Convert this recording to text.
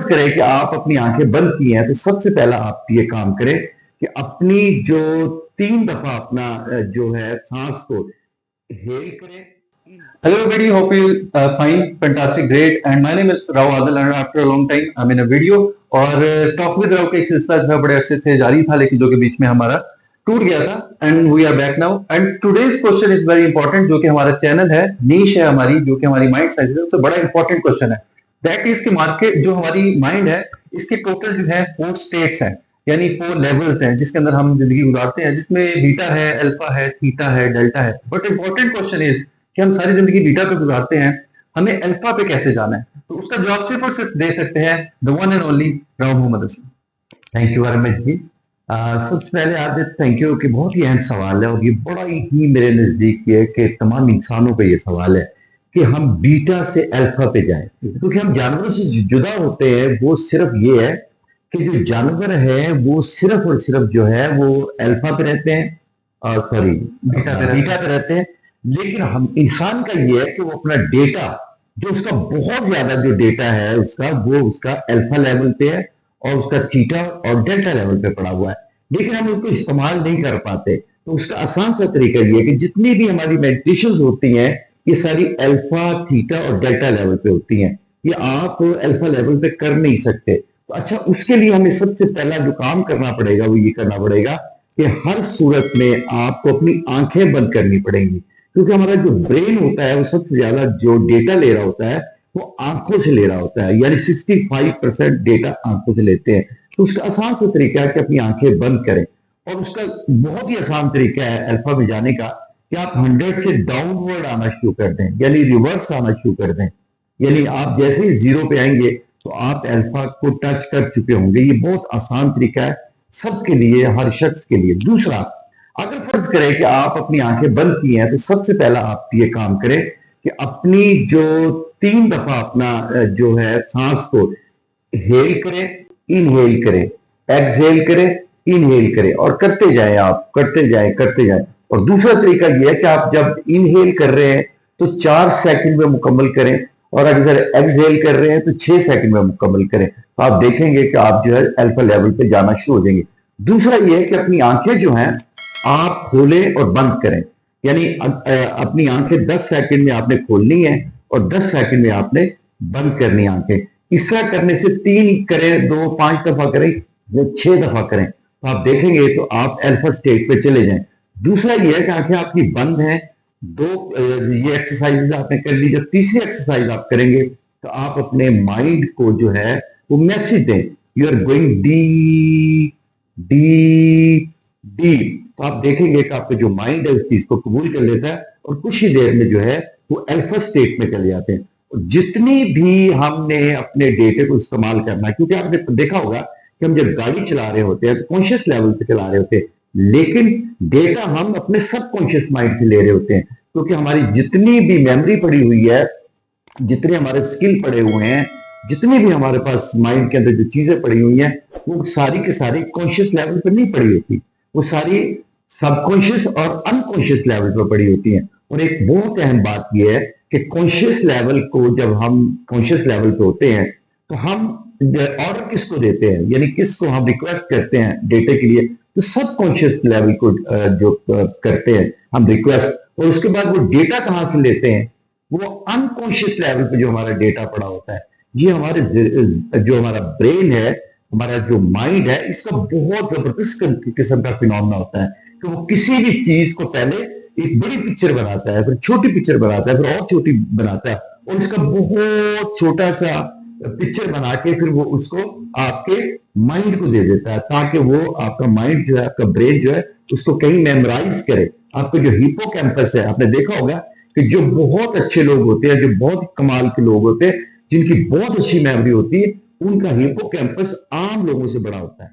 करें कि आप अपनी आंखें बंद की हैं, तो सबसे पहला आप ये काम करें कि अपनी जो 3 दफा अपना जो है सांस को हेल करें। Hello everybody, hope you fine, fantastic, great. And my name is Rao Adil and after a long time I'm in a video और टॉक विद राव का एक सिलसिला जो है बड़े अरसे से जारी था लेकिन जो कि बीच में हमारा टूट गया था and we are back now and today's question is very important जो कि हमारा चैनल है नीश है हमारी जो कि हमारी माइंड साइंस है उससे बड़ा इंपॉर्टेंट क्वेश्चन है दैट इज कि मार्केट जो हमारी माइंड है इसके टोटल जो है 4 स्टेट्स हैं यानी 4 लेवल्स हैं जिसके अंदर हम जिंदगी गुजारते हैं जिसमें बीटा है अल्फा है थीटा है डेल्टा है बट इंपॉर्टेंट क्वेश्चन इज कि हम सारी जिंदगी बीटा पे गुजारते हैं हमें अल्फा पे कैसे जाना है तो उसका जवाब सिर्फ और सिर्फ दे सकते हैं the one and only Rao Mohammad Aslam. Thank you very much ji. सबसे पहले आदित्य थैंक यू कि बहुत ही अहम सवाल है और ये बड़ा ही मेरे नजदीक है कि तमाम इंसानों पे ये सवाल है कि हम बीटा से अल्फा पे जाएं क्योंकि हम जानवरों से जुदा होते हैं। वो सिर्फ ये है कि जो जानवर है वो सिर्फ और सिर्फ जो है वो अल्फा पे रहते हैं सॉरी बीटा पे रहते हैं। लेकिन हम इंसान का ये है कि वो अपना डेटा जो उसका बहुत ज्यादा जो डेटा है उसका वो उसका अल्फा लेवल पे है और उसका थीटा और डेल्टा लेवल पे पड़ा हुआ है लेकिन हम उसको इस्तेमाल नहीं कर पाते। तो उसका आसान सा तरीका ये है कि जितनी भी हमारी मेडिटेशन होती हैं ये सारी अल्फा थीटा और डेल्टा लेवल पे होती हैं। ये आप अल्फा लेवल पे कर नहीं सकते। तो अच्छा उसके लिए हमें सबसे पहला जो काम करना पड़ेगा वो ये करना पड़ेगा कि हर सूरत में आपको अपनी आंखें बंद करनी पड़ेंगी क्योंकि हमारा जो ब्रेन होता है वो सबसे ज्यादा जो डेटा ले रहा होता है वो आंखों से ले रहा होता है यानी 65% डेटा आंखों से लेते हैं। तो उसका आसान सा तरीका है कि अपनी आंखें बंद करें और उसका बहुत ही आसान तरीका है अल्फा में जाने का कि आप 100 से डाउनवर्ड आना शुरू कर दें यानी रिवर्स आना शुरू कर दें। यानी आप जैसे ही 0 पे आएंगे तो आप अल्फा को टच कर चुके होंगे। ये बहुत आसान तरीका है सबके लिए हर शख्स के लिए। दूसरा अगर फर्ज करें कि आप अपनी आंखें बंद की हैं तो सबसे पहला आप ये काम करें कि अपनी जो 3 दफा अपना जो है सांस को हेल करें इनहेल करें एक्सहेल करें इनहेल करें और करते जाएं आप करते जाएं। और दूसरा तरीका यह है कि आप जब इनहेल कर रहे हैं तो 4 सेकंड में मुकम्मल करें और अगर एक्सहेल कर रहे हैं तो 6 सेकंड में मुकम्मल करें। तो आप देखेंगे कि आप जो है अल्फा लेवल पे जाना शुरू हो जाएंगे। दूसरा यह है कि अपनी आंखें जो हैं आप खोलें और बंद करें यानी अपनी आंखें 10 सेकंड में आपने खोलनी है और 10 सेकंड में आपने बंद करनी आंखें। इस तरह करने से 3 करें 2 5 दफा करें या 6 दफा करें तो आप देखेंगे तो आप अल्फा स्टेट पे चले जाएं। दूसरा यह है कि आंखें आपकी बंद हैं। 2 ये एक्सरसाइज आपने कर ली। जब तीसरी एक्सरसाइज आप करेंगे तो आप अपने माइंड को जो है वो मैसेज दें you are going deep deep deep. तो आप देखेंगे कि आपका जो माइंड है उस चीज को कबूल कर लेता है और कुछ ही देर में जो है वो अल्फा स्टेट में चले जाते हैं। और जितनी भी हमने अपने डेटे को इस्तेमाल करना है क्योंकि आपने देखा होगा कि हम जब गाड़ी चला रहे होते हैं तो कॉन्शियस लेवल पे चला रहे होते हैं लेकिन डेटा हम अपने सबकॉन्शियस माइंड से ले रहे होते हैं क्योंकि हमारी जितनी भी मेमोरी पड़ी हुई है जितने हमारे स्किल पड़े हुए हैं जितनी भी हमारे पास माइंड के अंदर जो चीजें पड़ी हुई हैं वो सारी की सारी कॉन्शियस लेवल पर नहीं पड़ी होती। वो सारी सबकॉन्शियस और अनकॉन्शियस लेवल पर पड़ी होती हैं। और एक बहुत अहम बात यह है कि कॉन्शियस लेवल को जब हम कॉन्शियस लेवल पे होते हैं तो हम ऑर्डर किसको देते हैं यानी किसको हम रिक्वेस्ट करते हैं डेटे के लिए तो सबकॉन्शियस लेवल को जो करते हैं हम रिक्वेस्ट। और उसके बाद वो डेटा कहां से लेते हैं वो अनकॉन्शियस लेवल पे जो हमारा डेटा पड़ा होता है। ये हमारे जो हमारा ब्रेन है हमारा जो माइंड है इसका बहुत जबरदस्त किस्म का फिनोमेना होता है कि वो किसी भी चीज को पहले एक बड़ी पिक्चर बनाता है फिर छोटी पिक्चर बनाता है फिर और छोटी बनाता है और इसका बहुत छोटा सा पिक्चर बना के फिर वो उसको आपके माइंड को दे देता है ताकि वो आपका माइंड जो है आपका ब्रेन जो है उसको कहीं मेमोराइज करे। आपका जो हिपोकैम्पस है आपने देखा होगा कि जो बहुत अच्छे लोग होते हैं जो बहुत कमाल के लोग होते हैं जिनकी बहुत अच्छी मेमोरी होती है उनका हिपोकैम्पस आम लोगों से बड़ा होता है।